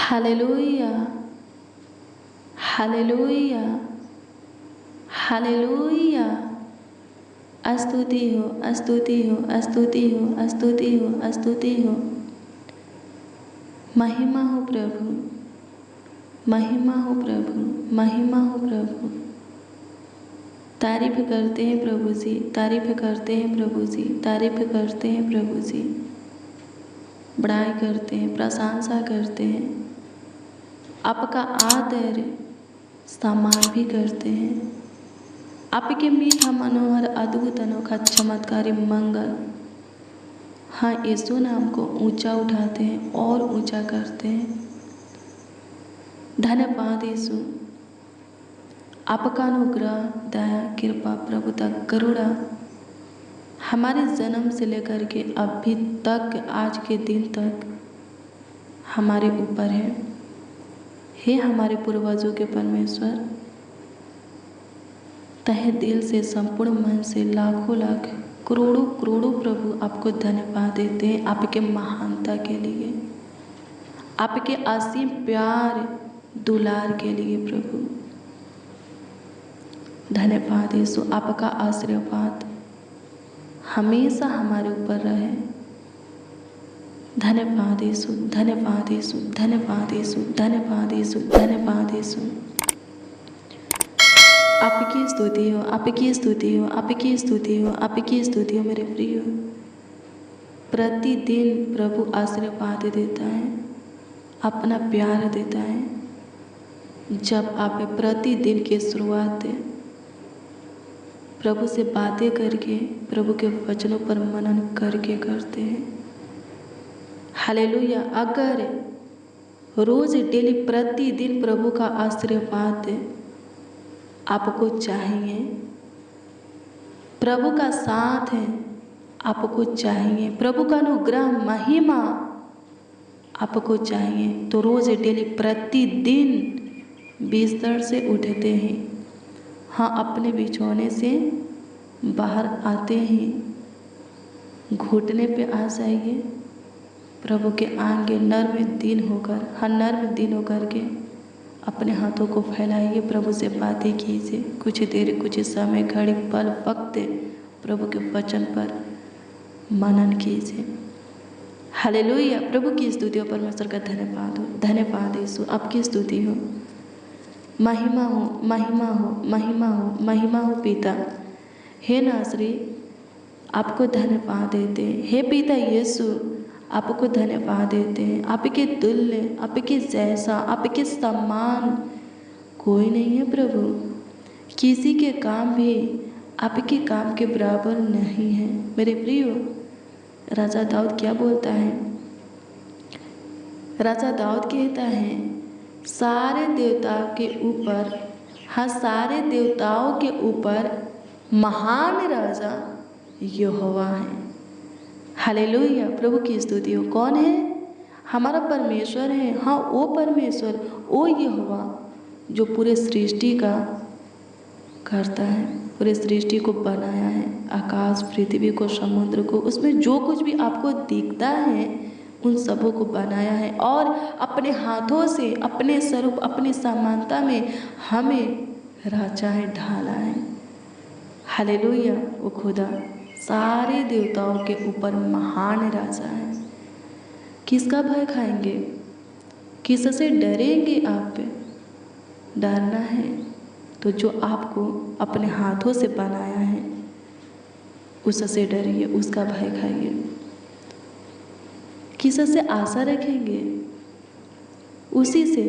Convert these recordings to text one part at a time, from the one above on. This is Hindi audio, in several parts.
Hallelujah, hallelujah, hallelujah. स्तुति हो, स्तुति हो, स्तुति हो, स्तुति हो, स्तुति हो। महिमा हो प्रभु, महिमा हो प्रभु, महिमा हो प्रभु। तारीफ करते हैं प्रभु जी, तारीफ करते हैं प्रभु जी, तारीफ करते हैं प्रभु जी। बड़ाई करते हैं, प्रशंसा करते हैं, आपका आदर सम्मान भी करते हैं। आपके मीठा मनोहर अद्भुत अनोखा चमत्कारी मंगल, हाँ यीशु नाम को ऊंचा उठाते हैं और ऊंचा करते हैं। धन्यवाद यीशु, आपका अनुग्रह, दया, कृपा, प्रभुता, करुणा हमारे जन्म से लेकर के अभी तक, आज के दिन तक हमारे ऊपर है। हे हमारे पूर्वजों के परमेश्वर, तहे दिल से, संपूर्ण मन से, लाखों लाख, करोड़ों करोड़ों प्रभु आपको धन्यवाद देते हैं आपके महानता के लिए, आपके असीम प्यार दुलार के लिए प्रभु। धन्यवाद यीशु, आपका आशीर्वाद हमेशा हमारे ऊपर रहे। धन्यवाद यीशु, धन्यवाद यीशु, धन्यवाद यीशु, धन्यवाद यीशु, धन्यवाद यीशु। आपकी स्तुति हो, आपकी स्तुति हो, आपकी स्तुति हो, आपकी स्तुति हो मेरे प्रिय। प्रतिदिन प्रभु आशीर्वाद देता है, अपना प्यार देता है। जब आप प्रतिदिन की शुरुआत प्रभु से बातें करके, प्रभु के वचनों पर मनन करके करते हैं। हालेलुया। अगर रोज डेली प्रतिदिन प्रभु का आशीर्वाद आपको चाहिए, प्रभु का साथ है आपको चाहिए, प्रभु का अनुग्रह महिमा आपको चाहिए, तो रोज डेली प्रतिदिन बिस्तर से उठते हैं, हाँ अपने बिछौने से बाहर आते हैं, घुटने पे आ जाइए, प्रभु के आगे नर्म दिन होकर, हाँ नर्म दिन होकर के अपने हाथों को फैलाइए, प्रभु से बातें कीजिए। कुछ देर, कुछ समय, घड़ी, पल, वक्त प्रभु के वचन पर मनन कीजिए। हालेलुया। प्रभु की स्तुति हो, परमेश्वर का धन्यवाद हो। धन्यवाद यीशु, आपकी स्तुति हो, महिमा हो, महिमा हो, महिमा हो, महिमा हो पिता। हे नासरी, आपको धन्यवाद देते हैं। हे पिता यीशु, आपको धन्यवाद देते हैं। आपके तुल्य, आपके जैसा, आपके समान कोई नहीं है प्रभु। किसी के काम भी आपके काम के बराबर नहीं है मेरे प्रियो। राजा दाऊद क्या बोलता है? राजा दाऊद कहता है, सारे देवताओं के ऊपर, हाँ सारे देवताओं के ऊपर महान राजा यहोवा है। हालेलुया। प्रभु की स्तुति हो। कौन है? हमारा परमेश्वर है, हाँ वो परमेश्वर, वो यहोवा जो पूरे सृष्टि का करता है, पूरे सृष्टि को बनाया है, आकाश, पृथ्वी को, समुद्र को, उसमें जो कुछ भी आपको दिखता है उन सबों को बनाया है और अपने हाथों से, अपने स्वरूप, अपनी समानता में हमें रचा है, ढाला है। हालेलुया। वो खुदा सारे देवताओं के ऊपर महान राजा है। किसका भय खाएंगे? किससे डरेंगे आप? डरना है तो जो आपको अपने हाथों से बनाया है उससे डरिए, उसका भय खाइए। किससे आशा रखेंगे? उसी से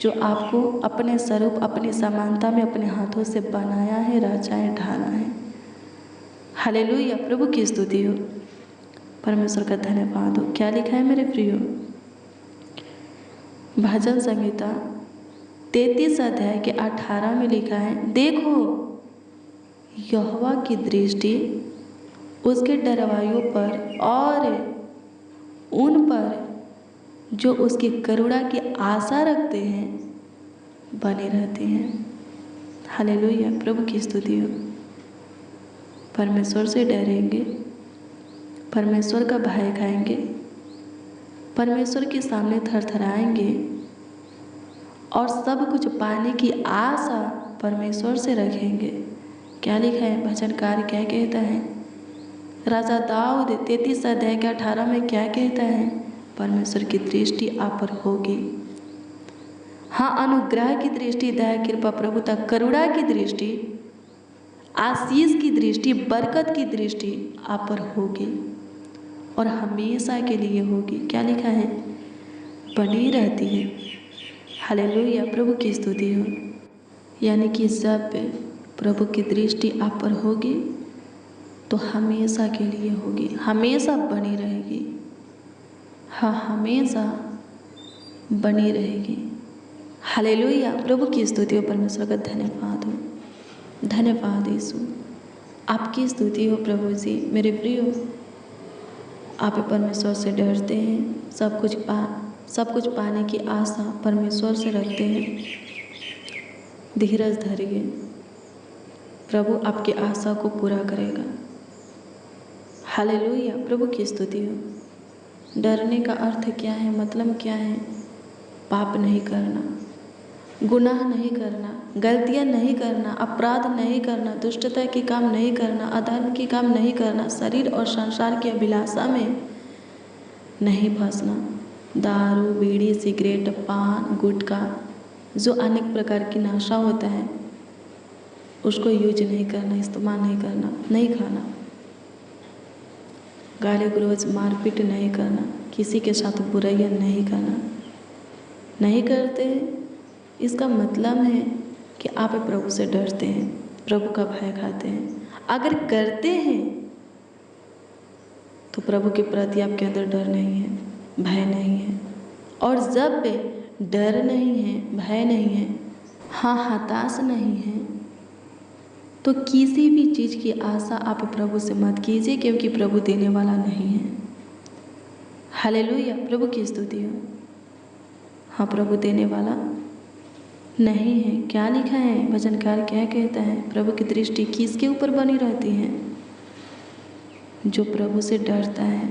जो आपको अपने स्वरूप, अपनी समानता में अपने हाथों से बनाया है, रचा है, ढाला है। हालेलुया। प्रभु की स्तुति हो, परमेश्वर का धन्यवाद हो। क्या लिखा है मेरे प्रियो? भजन संहिता 33 अध्याय के 18 में लिखा है, देखो यहोवा की दृष्टि उसके डरवाइयों पर और उन पर जो उसकी करुणा की आशा रखते हैं बने रहते हैं। हालेलुया। प्रभु की स्तुति हो। परमेश्वर से डरेंगे, परमेश्वर का भय खाएंगे, परमेश्वर के सामने थरथराएंगे और सब कुछ पाने की आशा परमेश्वर से रखेंगे। क्या लिखा है भजनकार, क्या कहता है? राजा दाऊद 33 अध्याय के 18 में क्या कहता है? परमेश्वर की दृष्टि आप पर होगी। हाँ, अनुग्रह की दृष्टि, दया, कृपा, प्रभुता, करुणा की दृष्टि, आशीष की दृष्टि, बरकत की दृष्टि आप पर होगी और हमेशा के लिए होगी। क्या लिखा है? बनी रहती है। हालेलुया, प्रभु की स्तुति हो। यानी कि जब प्रभु की दृष्टि आप पर होगी तो हमेशा के लिए होगी, हमेशा बनी रहेगी। हाँ, हमेशा बनी रहेगी। हालेलुया, प्रभु की स्तुति हो। परमेश्वर का धन्यवाद हो, धन्यवाद यीशु, आपकी स्तुति हो प्रभु जी। मेरे प्रियो, आप परमेश्वर से डरते हैं, सब कुछ पाने की आशा परमेश्वर से रखते हैं। धीरज धरिए, प्रभु आपकी आशा को पूरा करेगा। हालेलुया, प्रभु की स्तुति हो। डरने का अर्थ क्या है, मतलब क्या है? पाप नहीं करना, गुनाह नहीं करना, गलतियां नहीं करना, अपराध नहीं करना, दुष्टता के काम नहीं करना, अधर्म के काम नहीं करना, शरीर और संसार की अभिलाषा में नहीं फंसना, दारू, बीड़ी, सिगरेट, पान, गुटखा, जो अनेक प्रकार की नशा होता है उसको यूज नहीं करना, इस्तेमाल नहीं करना, नहीं खाना, गाली गलौज, मारपीट नहीं करना, किसी के साथ बुराइयां नहीं करना। नहीं करते, इसका मतलब है कि आप प्रभु से डरते हैं, प्रभु का भय खाते हैं। अगर करते हैं तो प्रभु के प्रति आपके अंदर डर नहीं है, भय नहीं है। और जब डर नहीं है, भय नहीं है, हाँ, हताश नहीं है, तो किसी भी चीज़ की आशा आप प्रभु से मत कीजिए, क्योंकि प्रभु देने वाला नहीं है। हालेलुया, प्रभु की स्तुति हो। हाँ, प्रभु देने वाला नहीं है। क्या लिखा है भजनकार, क्या कहता है? प्रभु की दृष्टि किसके ऊपर बनी रहती है? जो प्रभु से डरता है।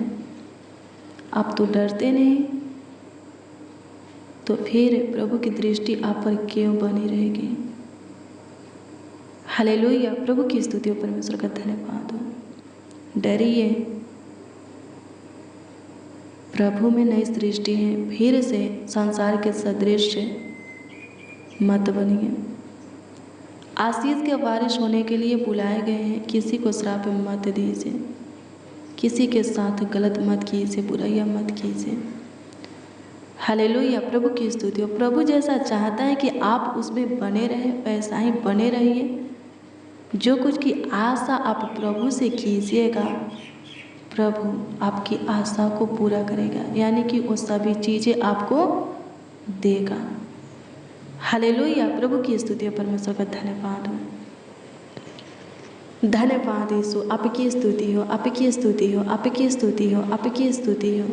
आप तो डरते नहीं, तो फिर प्रभु की दृष्टि आप पर क्यों बनी रहेगी? हालेलुया, प्रभु की स्तुति हो। परमेश्वर का धन्यवाद हो। डरिए, प्रभु में नई सृष्टि है। फिर से संसार के सदृश मत बनिए। आशीष के वारिस होने के लिए बुलाए गए हैं। किसी को श्राप मत दीजिए, किसी के साथ गलत मत कीजिए, बुराइयां मत कीजिए। हालेलुया, प्रभु की स्तुति हो। प्रभु जैसा चाहता है कि आप उसमें बने रहें, वैसा ही बने रहिए। जो कुछ की आशा आप प्रभु से कीजिएगा, प्रभु आपकी आशा को पूरा करेगा, यानी कि वो सभी चीज़ें आपको देगा। हालेलुया, प्रभु की स्तुति हो। परमेश्वर का धन्यवाद हो, धन्यवाद यीशु, आपकी स्तुति हो, आपकी स्तुति हो, आपकी स्तुति हो, आपकी स्तुति हो।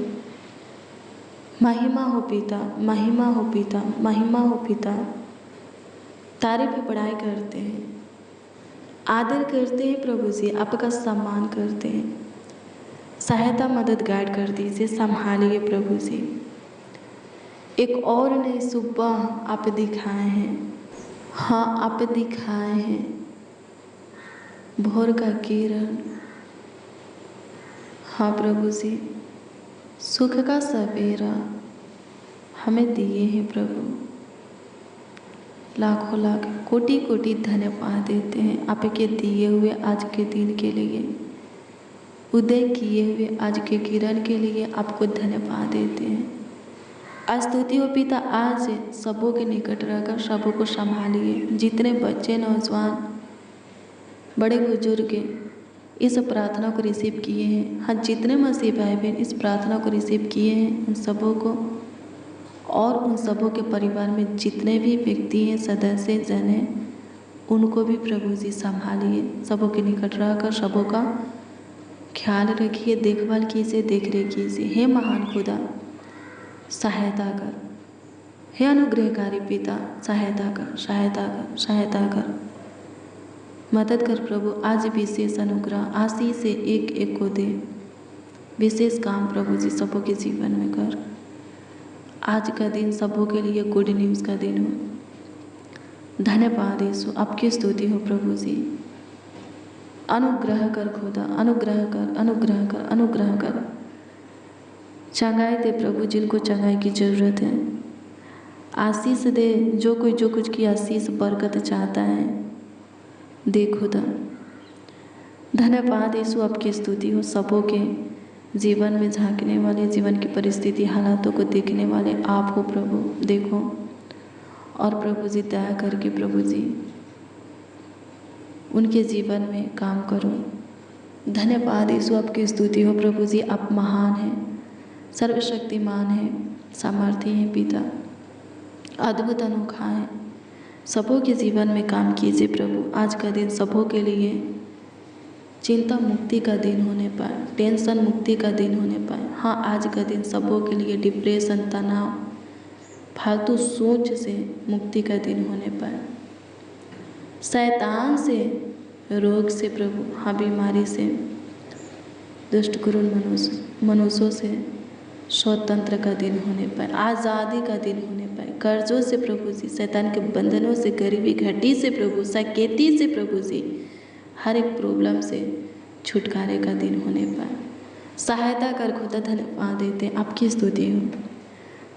महिमा हो पिता, महिमा हो पिता, महिमा हो पिता। तारीफ बड़ाई करते हैं, आदर करते हैं प्रभु जी, आपका सम्मान करते हैं। सहायता, मदद, गाइड कर दीजिए, संभालिए प्रभु जी। एक और नई सुबह आप दिखाए हैं। हाँ, आप दिखाए हैं भोर का किरण। हाँ प्रभु जी, सुख का सवेरा हमें दिए हैं प्रभु। लाखों लाख कोटि कोटि धन्यवाद देते हैं आपके दिए हुए आज के दिन के लिए, उदय किए हुए आज के किरण के लिए आपको धन्यवाद देते हैं। स्तुति हो पिता, आज सबों के निकट रहकर सबों को संभालिए। जितने बच्चे, नौजवान, बड़े बुजुर्ग इस प्रार्थना को रिसीव किए हैं, हाँ, जितने मसीह भाई बहन इस प्रार्थना को रिसीव किए हैं, उन सबों को और उन सबों के परिवार में जितने भी व्यक्ति हैं, सदस्य जन हैं, उनको भी प्रभु जी संभालिए। सबों के निकट रहकर सबों का ख्याल रखिए, देखभाल कीजिए, देख रेख कीजिए। हे महान खुदा, सहायता कर। हे अनुग्रहकारी पिता, सहायता कर, सहायता कर, सहायता कर, मदद कर प्रभु। आज विशेष अनुग्रह आशीष से एक एक को दे। विशेष काम प्रभु जी सबों के जीवन में कर। आज का दिन सबों के लिए गुड न्यूज़ का दिन हो। धन्यवाद यीशु, आपकी स्तुति हो प्रभु जी। अनुग्रह कर खुदा, अनुग्रह कर, अनुग्रह कर, अनुग्रह कर। चंगाई दे प्रभु जिनको चंगाई की ज़रूरत है। आशीष दे जो कोई जो कुछ की आशीष बरकत चाहता है, दे खुदा। धन्यवाद यीशु, आपकी स्तुति हो। सबों के जीवन में झांकने वाले, जीवन की परिस्थिति हालातों को देखने वाले आप हो प्रभु। देखो और प्रभु जी दया करके प्रभु जी उनके जीवन में काम करो। धन्यवाद यीशु, आपकी स्तुति हो प्रभु जी। आप महान हैं, सर्वशक्तिमान हैं, सामर्थी हैं पिता, अद्भुत अनोखा है। सबों के जीवन में काम कीजिए प्रभु। आज का दिन सबों के लिए चिंता मुक्ति का दिन होने पाए, टेंशन मुक्ति का दिन होने पाए। हाँ, आज का दिन सबों के लिए डिप्रेशन, तनाव, फालतू सोच से मुक्ति का दिन होने पाए। शैतान से, रोग से प्रभु, हाँ बीमारी से, दुष्ट क्रूर मनुष्यों से स्वतंत्र का दिन होने पाए, आज़ादी का दिन होने पाए। कर्जों से प्रभु जी, शैतान के बंधनों से, गरीबी घटी से प्रभु, सकेती से प्रभु जी, हर एक प्रॉब्लम से छुटकारे का दिन होने पाए। सहायता कर खुदा। धन्यवाद देते हैं, आपकी स्तुति हो,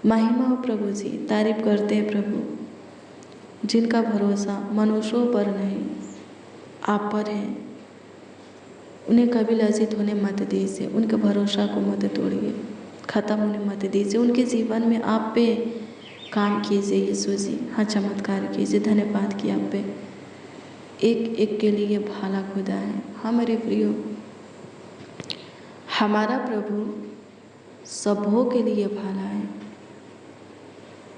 महिमा हो प्रभु जी। तारीफ करते हैं प्रभु जिनका भरोसा मनुष्यों पर नहीं आप पर है। उन्हें कभी लज्जित होने मत दीजिए, उनके भरोसा को मत तोड़िए, ख़त्म होने मत दीजिए। उनके जीवन में आप पे काम कीजिए यीशु जी। हाँ, चमत्कार कीजिए। धन्यवाद कि आप पे एक एक के लिए भाला खुदा है। हाँ मेरे प्रियो, हमारा प्रभु सबों के लिए भाला है,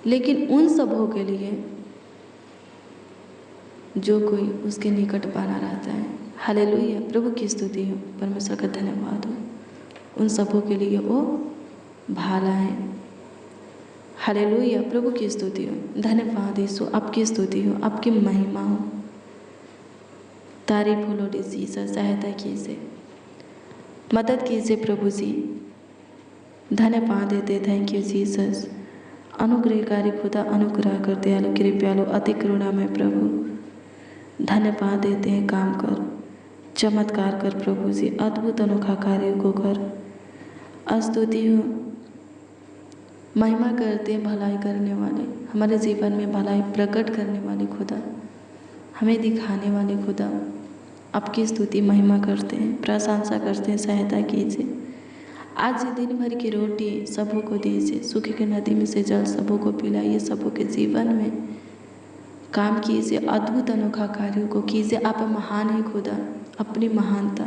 लेकिन उन सबों के लिए जो कोई उसके निकट बना रहता है। हालेलुया, प्रभु की स्तुति हो, परमेश्वर का धन्यवाद हो। उन सबों के लिए वो भाला है। हालेलुया, प्रभु की स्तुति हो। धन्यवाद यीशु, आपकी स्तुति हो, आपकी महिमा हो। तारीफ हो लॉर्ड जीसस। सहायता कीजिए, मदद कीजिए प्रभु जी। धन्यवाद देते, थैंक यू जीसस। अनुग्रहकारी खुदा, अनुग्रह कर, दयालु कृपयालु, अति करुणा में प्रभु। धन्यवाद देते हैं, काम कर, चमत्कार कर प्रभु जी, अद्भुत अनोखा कार्य को कर। स्तुति हो, महिमा करते हैं भलाई करने वाले, हमारे जीवन में भलाई प्रकट करने वाले खुदा, हमें दिखाने वाले खुदा। आपकी स्तुति महिमा करते हैं, प्रशंसा करते हैं। सहायता कीजिए। आज दिन भर की रोटी सबों को दीजिए, सूखे के नदी में से जल सबों को पिलाइए। सबों के जीवन में काम कीजिए, अद्भुत अनोखा कार्यों को कीजिए। आप महान हैं खुदा, अपनी महानता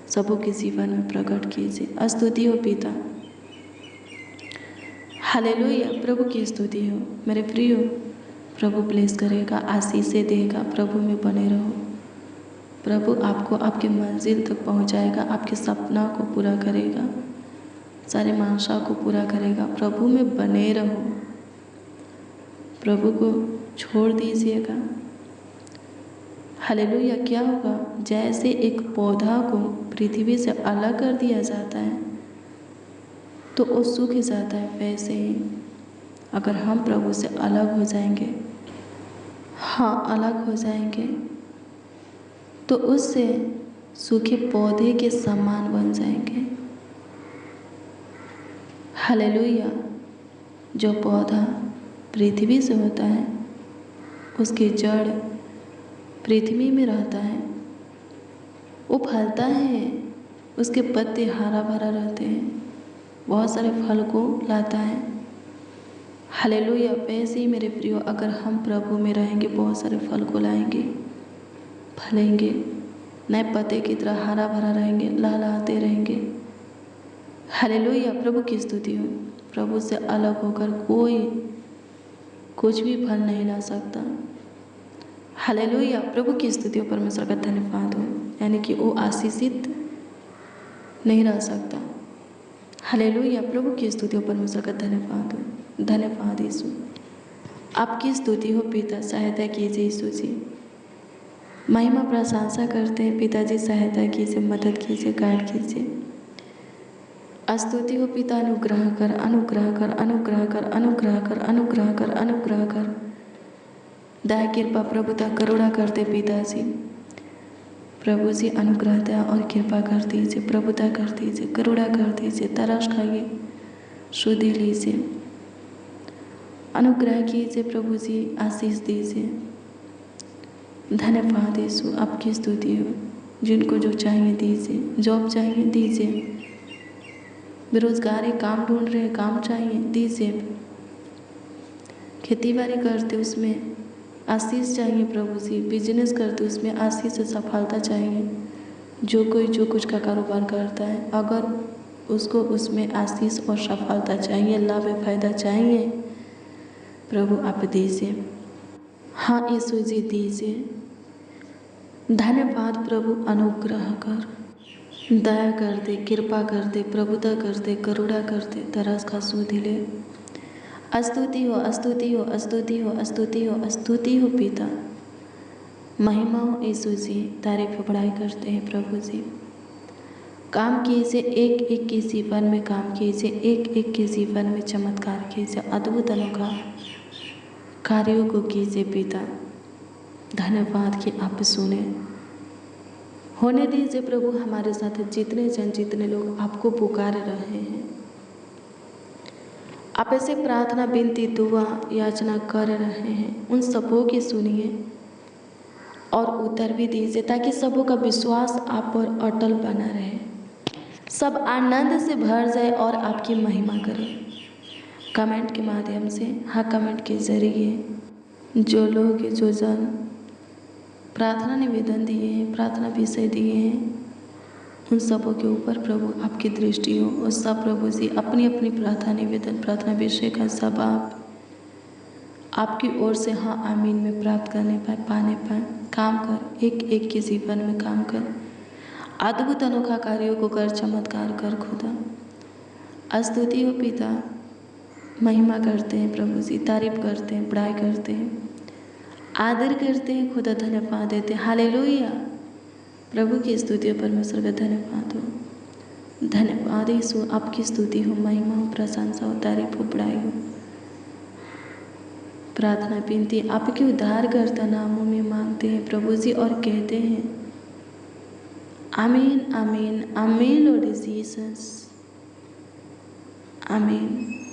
सबों के जीवन में प्रकट कीजिए। स्तुति हो पिता। हालेलुया, प्रभु की स्तुति हो। मेरे प्रियो, प्रभु ब्लेस करेगा, आशीषें देगा। प्रभु में बने रहो। प्रभु आपको आपकी मंजिल तक पहुंचाएगा, आपके सपना को पूरा करेगा, सारे मानसा को पूरा करेगा। प्रभु में बने रहो, प्रभु को छोड़ दीजिएगा। हालेलुया। क्या होगा? जैसे एक पौधा को पृथ्वी से अलग कर दिया जाता है तो वो सूख जाता है, वैसे ही अगर हम प्रभु से अलग हो जाएंगे, हाँ अलग हो जाएंगे, तो उससे सूखे पौधे के समान बन जाएंगे। हालेलुया। जो पौधा पृथ्वी से होता है उसकी जड़ पृथ्वी में रहता है, वो फलता है, उसके पत्ते हरा भरा रहते हैं, बहुत सारे फल को लाता है। हालेलुया। वैसे ही मेरे प्रियो, अगर हम प्रभु में रहेंगे बहुत सारे फल को लाएंगे, फलेंगे, नए पत्ते की तरह हरा भरा रहेंगे, लहलहाते रहेंगे। हालेलुया। प्रभु की स्तुति हो। प्रभु से अलग होकर कोई कुछ भी फल नहीं ला सकता। हालेलुया। प्रभु की स्तुति हो, परमेश्वर का धन्यवाद हो, यानी कि वो आशीषित नहीं रह सकता। हालेलुया। प्रभु की स्तुति हो, परमेश्वर का धन्यवाद हो। धन्यवाद यीशु, आपकी स्तुति हो पिता। सहायता कीजिए यीशु जी, महिमा प्रशंसा करते हैं पिताजी। सहायता कीजिए, मदद कीजिए, गाइड कीजिए। स्तुति हो पिता, अनुग्रह कर, अनुग्रह कर, अनुग्रह कर, अनुग्रह कर, अनुग्रह कर, अनुग्रह कर। दया, कृपा, प्रभुता, करुणा करते पिताजी। प्रभु जी अनुग्रह, दया और कृपा कर दीजिए, प्रभुता कर दीजिए, करुणा कर दीजिए। तरस खाइए, शुद्धि लीजिए, अनुग्रह कीजिए प्रभु जी, आशीष दीजिए। धन्यवाद यीशु, आपकी स्तुति हो। जिनको जो चाहिए दीजिए, जॉब चाहिए दीजिए, बेरोजगार है, काम ढूंढ रहे हैं, काम चाहिए दीजिए। खेती बाड़ी करते उसमें आशीष चाहिए प्रभु जी, बिजनेस करते उसमें आशीष से सफलता चाहिए। जो कोई जो कुछ का कारोबार करता है, अगर उसको उसमें आशीष और सफलता चाहिए, लाभ फायदा चाहिए, प्रभु आप दीजिए। हाँ यीशु जी दीजिए। धन्यवाद प्रभु, अनुग्रह कर, दया कर दे, कृपा कर दे, प्रभुता कर दे, करुणा कर दे। तरस का सुधि ले। स्तुति हो, स्तुति हो, स्तुति हो, स्तुति हो, स्तुति हो पिता। महिमा हो यीशु जी, तारीफ बड़ाई करते हैं प्रभु जी। काम कीजिए, एक एक के जीवन में काम कीजिए, एक एक के जीवन में चमत्कार कीजिए, अद्भुत अनोखा कार्यों को कीजिए पिता। धन्यवाद कि आप सुने। होने दीजिए प्रभु हमारे साथ जितने जन, जितने लोग आपको पुकार रहे हैं, आप ऐसे प्रार्थना, विनती, दुआ, याचना कर रहे हैं, उन सबों की सुनिए और उत्तर भी दीजिए, ताकि सबों का विश्वास आप पर अटल बना रहे, सब आनंद से भर जाए और आपकी महिमा करें। कमेंट के माध्यम से, हाँ कमेंट के जरिए जो लोग, जो जन प्रार्थना निवेदन दिए हैं, प्रार्थना विषय दिए हैं, उन सबों के ऊपर प्रभु आपकी दृष्टि हो। और सब प्रभु जी अपनी अपनी प्रार्थना निवेदन, प्रार्थना विषय का सब आपकी ओर से हाँ आमीन में प्राप्त करने पाए, पाने पाए। काम कर, एक एक के जीवन में काम कर, अद्भुत अनोखा कार्यों को कर, चमत्कार कर खुदा। स्तुति हो पिता, महिमा करते हैं प्रभु जी, तारीफ करते हैं, बड़ाई करते हैं, आदर करते हैं खुदा, धन्यवाद देते हैं। हालेलुया, प्रभु की स्तुति हो, परमेश्वर का धन्यवाद हो। धन्यवाद यीशु, आपकी स्तुति हो, महिमा हो, प्रशंसा हो, तारीफ हो, बड़ाई हो। प्रार्थना विनती आपके उद्धारकर्ता नामों में मांगते हैं प्रभु जी और कहते हैं आमीन, आमीन, आमीन लॉर्ड जीसस, आमीन।